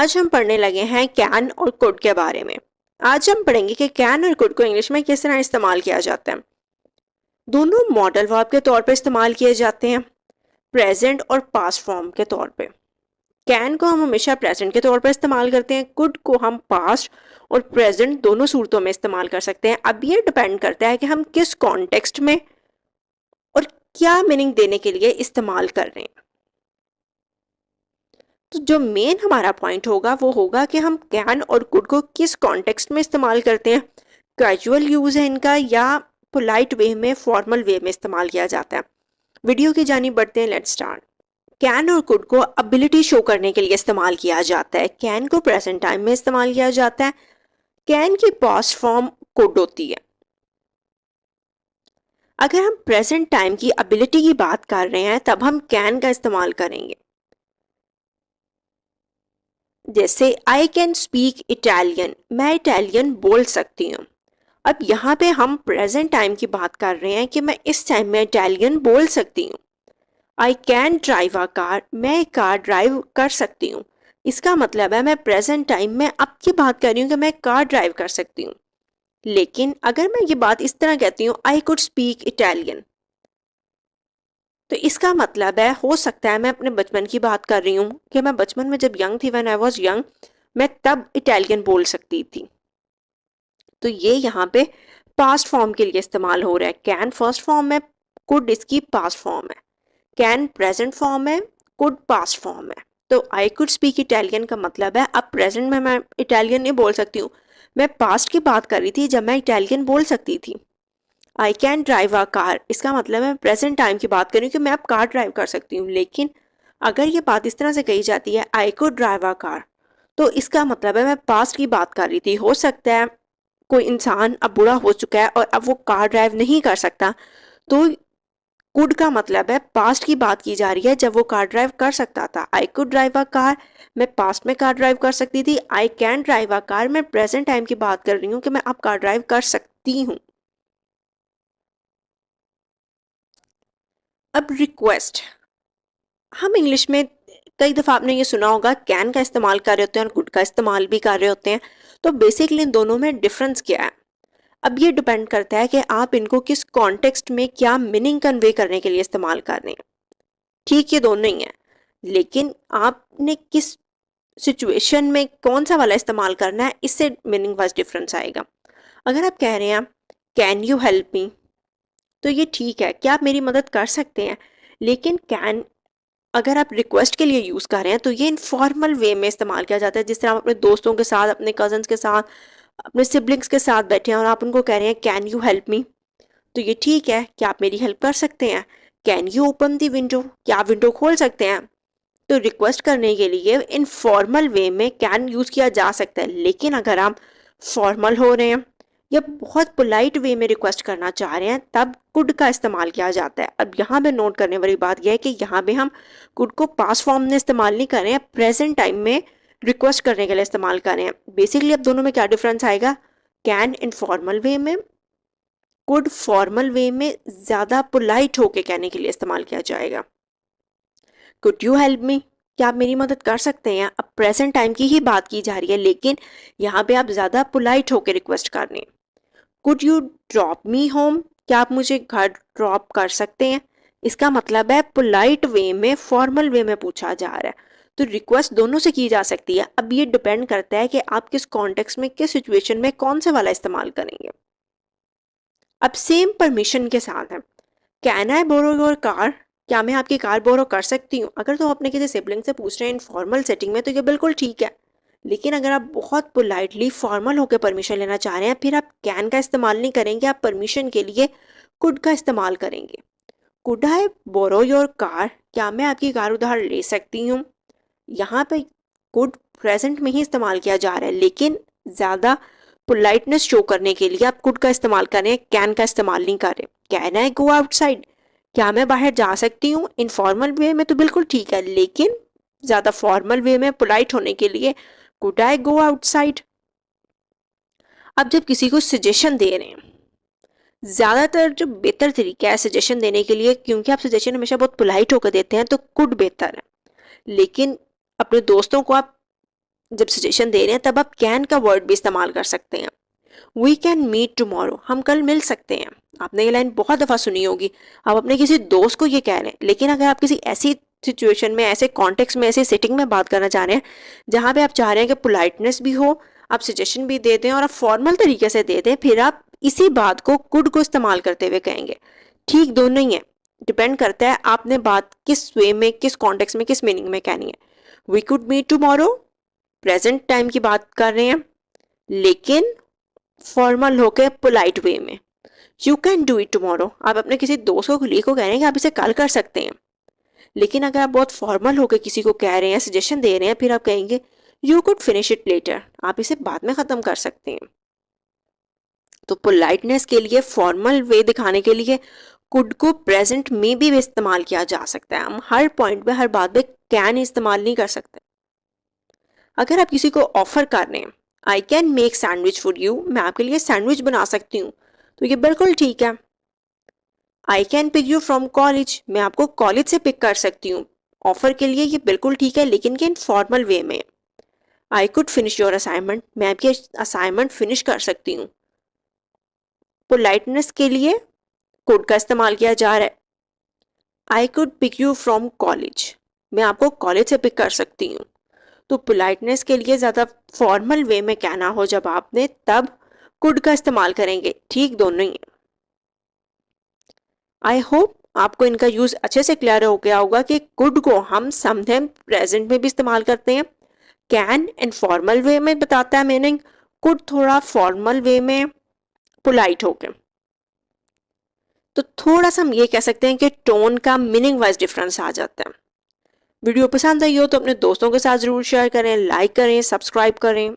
आज हम पढ़ने लगे हैं कैन और कुड के बारे में। आज हम पढ़ेंगे कि कैन और कुड को इंग्लिश में किस तरह इस्तेमाल किया जाता है। दोनों मॉडल वर्ब के तौर पर इस्तेमाल किए जाते हैं, प्रेजेंट और पास्ट फॉर्म के तौर पे। कैन को हम हमेशा प्रेजेंट के तौर पर इस्तेमाल करते हैं, कुड को हम पास्ट और प्रेजेंट दोनों सूरतों में इस्तेमाल कर सकते हैं। अब ये डिपेंड करता है कि हम किस कॉन्टेक्स्ट में और क्या मीनिंग देने के लिए इस्तेमाल कर रहे हैं। तो जो मेन हमारा पॉइंट होगा वो होगा कि हम कैन और कुड को किस कॉन्टेक्स्ट में इस्तेमाल करते हैं। कैजुअल यूज है इनका या पोलाइट वे में, फॉर्मल वे में इस्तेमाल किया जाता है। वीडियो की जानी बढ़ते हैं, लेट्स स्टार्ट। कैन और कुड को एबिलिटी शो करने के लिए इस्तेमाल किया जाता है। कैन को प्रेजेंट टाइम में इस्तेमाल किया जाता है। कैन की पास्ट फॉर्म कुड होती है। अगर हम प्रेजेंट टाइम की एबिलिटी की बात कर रहे हैं तब हम कैन का इस्तेमाल करेंगे। जैसे आई कैन स्पीक इटालियन, मैं इटालियन बोल सकती हूँ। अब यहाँ पे हम प्रेजेंट टाइम की बात कर रहे हैं कि मैं इस टाइम में इटालियन बोल सकती हूँ। I can drive a car, मैं कार ड्राइव कर सकती हूँ। इसका मतलब है मैं प्रेजेंट टाइम में अब की बात कर रही हूँ कि मैं कार ड्राइव कर सकती हूँ। लेकिन अगर मैं ये बात इस तरह कहती हूँ आई कुड स्पीक इटालियन, तो इसका मतलब है हो सकता है मैं अपने बचपन की बात कर रही हूँ कि मैं बचपन में जब यंग थी, व्हेन आई वाज यंग, मैं तब इटालियन बोल सकती थी। तो ये यहाँ पे पास्ट फॉर्म के लिए इस्तेमाल हो रहा है। कैन फर्स्ट फॉर्म है, कुड इसकी पास्ट फॉर्म है। कैन प्रेजेंट फॉर्म है, कुड पास्ट फॉर्म है। तो आई कुड स्पीक इटालियन का मतलब है अब प्रेजेंट में मैं इटालियन नहीं बोल सकती हूँ, मैं पास्ट की बात कर रही थी जब मैं इटालियन बोल सकती थी। I can drive a car, इसका मतलब है प्रेजेंट टाइम की बात कर रही हूँ कि मैं अब कार ड्राइव कर सकती हूँ। लेकिन अगर ये बात इस तरह से कही जाती है I could drive a car, तो इसका मतलब है मैं पास्ट की बात कर रही थी। हो सकता है कोई इंसान अब बूढ़ा हो चुका है और अब वो कार ड्राइव नहीं कर सकता, तो कुड का मतलब है पास्ट की बात की जा रही है जब वो कार ड्राइव कर सकता था। I could drive a car, मैं पास्ट में कार ड्राइव कर सकती थी। I can drive a car, मैं प्रेजेंट टाइम की बात कर रही हूँ कि मैं अब कार ड्राइव कर सकती हूँ। अब रिक्वेस्ट, हम इंग्लिश में कई दफ़ा आपने ये सुना होगा कैन का इस्तेमाल कर रहे होते हैं और कुड का इस्तेमाल भी कर रहे होते हैं। तो बेसिकली इन दोनों में डिफरेंस क्या है? अब ये डिपेंड करता है कि आप इनको किस कॉन्टेक्स्ट में क्या मीनिंग कन्वे करने के लिए इस्तेमाल कर रहे हैं। ठीक, ये दोनों ही है, लेकिन आपने किस सिचुएशन में कौन सा वाला इस्तेमाल करना है, इससे मीनिंग वाइज डिफरेंस आएगा। अगर आप कह रहे हैं कैन यू हेल्प मी, तो ये ठीक है, क्या आप मेरी मदद कर सकते हैं। लेकिन कैन अगर आप रिक्वेस्ट के लिए यूज़ कर रहे हैं तो ये इनफॉर्मल वे में इस्तेमाल किया जाता है। जिस तरह आप अपने दोस्तों के साथ, अपने कजन्स के साथ, अपने सिबलिंग्स के साथ बैठे हैं और आप उनको कह रहे हैं कैन यू हेल्प मी, तो ये ठीक है, क्या आप मेरी हेल्प कर सकते हैं। Can you open the window, क्या आप विंडो खोल सकते हैं। तो रिक्वेस्ट करने के लिए इनफॉर्मल वे में कैन यूज़ किया जा सकता है। लेकिन अगर आप फॉर्मल हो रहे हैं या बहुत पोलाइट वे में रिक्वेस्ट करना चाह रहे हैं तब कुड का इस्तेमाल किया जाता है। अब यहाँ पे नोट करने वाली बात यह है कि यहाँ पे हम कुड को पास्ट फॉर्म में इस्तेमाल नहीं कर रहे हैं, प्रेजेंट टाइम में रिक्वेस्ट करने के लिए इस्तेमाल कर रहे हैं। बेसिकली अब दोनों में क्या डिफरेंस आएगा? कैन इनफॉर्मल वे में, कुड फॉर्मल वे में ज़्यादा पोलाइट होके कहने के लिए इस्तेमाल किया जाएगा। कुड यू हेल्प मी, क्या आप मेरी मदद कर सकते हैं। अब प्रेजेंट टाइम की ही बात की जा रही है, लेकिन यहाँ पे आप ज़्यादा पोलाइट होकर रिक्वेस्ट कर रहे हैं। Could you drop me home, क्या आप मुझे घर ड्रॉप कर सकते हैं। इसका मतलब है पोलाइट वे में, फॉर्मल वे में पूछा जा रहा है। तो रिक्वेस्ट दोनों से की जा सकती है। अब ये डिपेंड करता है कि आप किस कॉन्टेक्स्ट में, किस सिचुएशन में कौन से वाला इस्तेमाल करेंगे। अब सेम परमिशन के साथ है, can I borrow your car, क्या मैं आपकी कार बोरो कर सकती हूँ। अगर तो अपने किसी सिबलिंग से पूछ रहे हैं इनफॉर्मल सेटिंग में तो ये बिल्कुल ठीक है। लेकिन अगर आप बहुत पोलाइटली फॉर्मल होकर परमिशन लेना चाह रहे हैं, फिर आप कैन का इस्तेमाल नहीं करेंगे, आप परमिशन के लिए कुड का इस्तेमाल करेंगे। Could I borrow your car, क्या मैं आपकी कार उधार ले सकती हूँ। यहाँ पे कुड प्रेजेंट में ही इस्तेमाल किया जा रहा है, लेकिन ज़्यादा पोलाइटनेस शो करने के लिए आप कुड का इस्तेमाल कर रहे हैं, कैन का इस्तेमाल नहीं कर रहे। कैन आई गो आउटसाइड, क्या मैं बाहर जा सकती हूँ। इनफॉर्मल वे में तो बिल्कुल ठीक है, लेकिन ज़्यादा फॉर्मल वे में पोलाइट होने के लिए कुड आई गो आउटसाइड। अब जब किसी को सजेशन दे रहे हैं, ज़्यादातर जो बेहतर तरीका है सजेशन देने के लिए, क्योंकि आप सजेशन हमेशा बहुत पोलाइट होकर देते हैं, तो कुड बेहतर है। लेकिन अपने दोस्तों को आप जब सजेशन दे रहे हैं तब आप कैन का वर्ड भी इस्तेमाल कर सकते हैं। वी कैन मीट टुमारो, हम कल मिल सकते हैं। आपने ये लाइन बहुत दफ़ा सुनी होगी। आप अपने किसी दोस्त को ये कह रहे हैं, लेकिन अगर आप किसी ऐसी सिचुएशन में, ऐसे कॉन्टेक्स्ट में, ऐसे सेटिंग में बात करना चाह रहे हैं जहाँ पे आप चाह रहे हैं कि पोलाइटनेस भी हो, आप सजेशन भी दे दें और आप फॉर्मल तरीके से दे दें, फिर आप इसी बात को कुड को इस्तेमाल करते हुए कहेंगे। ठीक दोनों ही है, डिपेंड करता है आपने बात किस वे में, किस कॉन्टेक्स्ट में, किस मीनिंग में कहनी है। We could meet tomorrow, present time की बात कर रहे हैं, लेकिन फॉर्मल होकर पोलाइट वे में। You can do it tomorrow, आप अपने किसी दोस्त को, कुलीग को कह रहे हैं कि आप इसे कल कर सकते हैं, लेकिन अगर आप बहुत फॉर्मल होकर किसी को कह रहे हैं, सजेशन दे रहे हैं, फिर आप कहेंगे you could finish it later, आप इसे बाद में ख़त्म कर सकते हैं। तो पोलाइटनेस के लिए, फॉर्मल वे दिखाने के लिए कुड को प्रेजेंट में भी इस्तेमाल किया जा सकता है। हम हर पॉइंट पे, हर बात पे कैन इस्तेमाल नहीं कर सकते। अगर आप किसी को ऑफर कर रहे हैं, I can make sandwich for you, मैं आपके लिए सैंडविच बना सकती हूँ, तो ये बिल्कुल ठीक है। I can pick you from college, मैं आपको कॉलेज से पिक कर सकती हूँ, ऑफर के लिए ये बिल्कुल ठीक है, लेकिन कि फॉर्मल वे में। I could finish your assignment, मैं आपकी असाइनमेंट फिनिश कर सकती हूँ। पोलाइटनेस के लिए कुड का इस्तेमाल किया जा रहा है। I could pick you from college, मैं आपको कॉलेज से पिक कर सकती हूँ। तो पोलाइटनेस के लिए ज़्यादा फॉर्मल वे में कहना हो जब आपने, तब कुड का इस्तेमाल करेंगे। ठीक दोनों ही। आई होप आपको इनका यूज़ अच्छे से क्लियर हो गया होगा कि कुड को हम समटाइम प्रेजेंट में भी इस्तेमाल करते हैं। कैन इनफॉर्मल वे में बताता है मीनिंग, कुड थोड़ा फॉर्मल वे में, पोलाइट होकर। तो थोड़ा सा हम ये कह सकते हैं कि टोन का मीनिंग वाइज डिफरेंस आ जाता है। वीडियो पसंद आई हो तो अपने दोस्तों के साथ ज़रूर शेयर करें, लाइक करें, सब्सक्राइब करें।